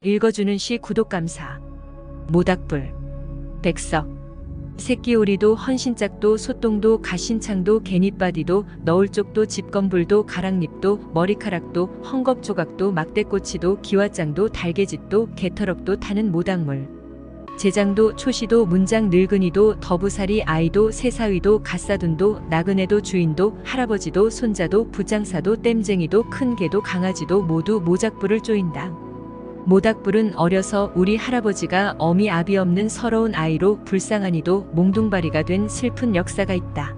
읽어주는 시 구독 감사. 모닥불. 백석. 새끼오리도 헌신짝도 소똥도 가신창도 개니바디도 너울쪽도 집건불도 가랑잎도 머리카락도 헝겊조각도 막대꼬치도 기와장도 달개짓도 개터럭도 타는 모닥물. 제장도 초시도 문장 늙은이도 더부살이 아이도 새사위도 갓사둔도 나그네도 주인도 할아버지도 손자도 부장사도 땜쟁이도 큰 개도 강아지도 모두 모작불을 쪼인다. 모닥불은 어려서 우리 할아버지가 어미 아비 없는 서러운 아이로 불쌍하니도 몽둥바리가 된 슬픈 역사가 있다.